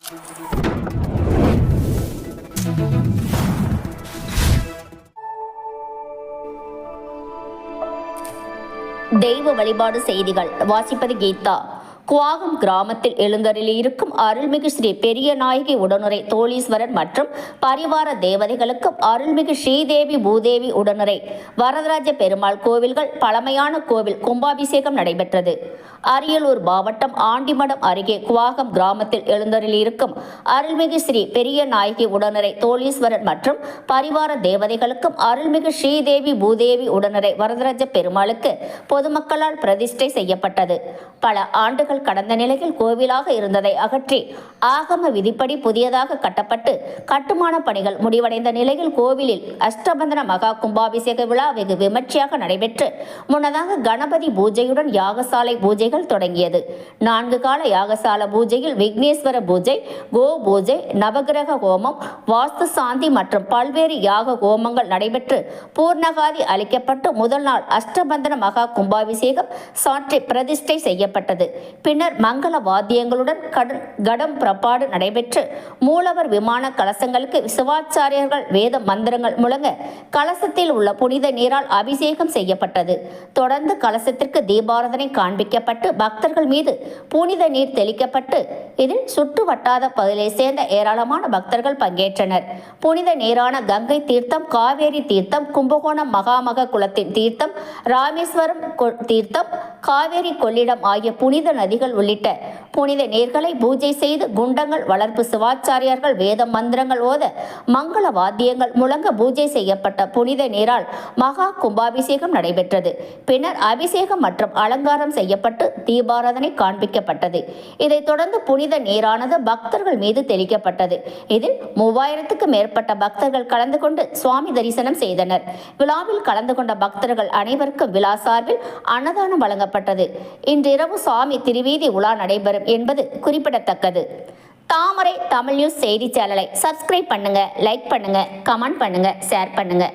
தெய்வ வழிபாடு செய்திகள் வாசிப்பது கீதா. குவாகம் கிராமத்தில் எழுந்தருளியிருக்கும் அருள்மிகு ஸ்ரீ பெரியநாயகி உடனுரை தோளீஸ்வரர் மற்றும் பரிவார தேவதைகளுக்கும் அருள்மிகு ஸ்ரீதேவி பூதேவி உடனுரை வரதராஜ பெருமாள் கோவில்கள் பழமையான கோவில் கும்பாபிஷேகம் நடைபெற்றது. அரியலூர் மாவட்டம் ஆண்டிமடம் அருகே குவாகம் கிராமத்தில் எழுந்தருளியிருக்கும் அருள்மிகு ஸ்ரீ பெரியநாயகி உடனுரை தோளீஸ்வரர் மற்றும் பரிவார தேவதைகளுக்கும் அருள்மிகு ஸ்ரீதேவி பூதேவி உடனுரை வரதராஜ பெருமாளுக்கு பொதுமக்களால் பிரதிஷ்டை செய்யப்பட்டது. பல ஆண்டுகள் கடந்த நிலையில் கோவிலாக இருந்ததை அகற்றி ஆகம விதிப்படி புதியதாக கட்டப்பட்டு கட்டுமான பணிகள் முடிவடைந்த நிலையில் கோவிலில் அஷ்டபந்தன மகா கும்பாபிஷேக விழா வெகு விமர்சையாக நடைபெற்று முன்னதாக கணபதி பூஜையுடன் யாகசாலை பூஜைகள் தொடங்கியது. 4 கால யாகசால பூஜையில் விக்னேஸ்வர பூஜை, கோ பூஜை, நவகிரக ஹோமம், வாஸ்து சாந்தி மற்றும் பல்வேறு யாக ஹோமங்கள் நடைபெற்று பூர்ணகாதி அளிக்கப்பட்டு முதல் நாள் அஷ்டபந்தன மகா கும்பாபிஷேகம் சாற்றி பிரதிஷ்டை செய்யப்பட்டது. பின்னர் மங்கள வாத்தியங்களுடன் கடம் புறப்பாடு நடைபெற்று மூலவர் விமான கலசங்களுக்கு சிவாச்சாரியர்கள் வேத மந்திரங்கள் முழங்க கலசத்தில் உள்ள புனித நீரால் அபிஷேகம் செய்யப்பட்டது. தொடர்ந்து கலசத்திற்கு தீபாராதனை காண்பிக்கப்பட்டு பக்தர்கள் மீது புனித நீர் தெளிக்கப்பட்டு இதில் சுற்று வட்டாத பகுதியை சேர்ந்த ஏராளமான பக்தர்கள் பங்கேற்றனர். புனித நீரான கங்கை தீர்த்தம், காவேரி தீர்த்தம், கும்பகோணம் மகாமக குளத்தின் தீர்த்தம், ராமேஸ்வரம் தீர்த்தம், காவேரி கொள்ளிடம் ஆகிய புனித நதிகள் உள்ளிட்ட புனித நீர்களை பூஜை செய்து குண்டங்கள் வளர்ப்பு சிவாச்சாரியர்கள் வேத மந்திரங்கள் ஓத மங்கள வாத்தியங்கள் முழங்க பூஜை செய்யப்பட்ட புனித நீரால் மகா கும்பாபிஷேகம் நடைபெற்றது. பின்னர் அபிஷேகம் மற்றும் அலங்காரம் செய்யப்பட்டு தீபாராதனை காண்பிக்கப்பட்டது. இதைத் தொடர்ந்து புனித நீரானது பக்தர்கள் மீது தெளிக்கப்பட்டது. இதில் 3000க்கும் மேற்பட்ட பக்தர்கள் கலந்து கொண்டு சுவாமி தரிசனம் செய்தனர். விழாவில் கலந்து கொண்ட பக்தர்கள் அனைவருக்கும் விழா சார்பில் அன்னதானம் வழங்கப்பட்டது. இன்றிரவு சுவாமி திருவீதி உலா நடைபெறும் என்பது குறிப்பிடத்தக்கது. தாமரை தமிழ் நியூஸ் செய்தி சேனலை சப்ஸ்கிரைப் பண்ணுங்க, லைக் பண்ணுங்க, கமெண்ட் பண்ணுங்க, ஷேர் பண்ணுங்க.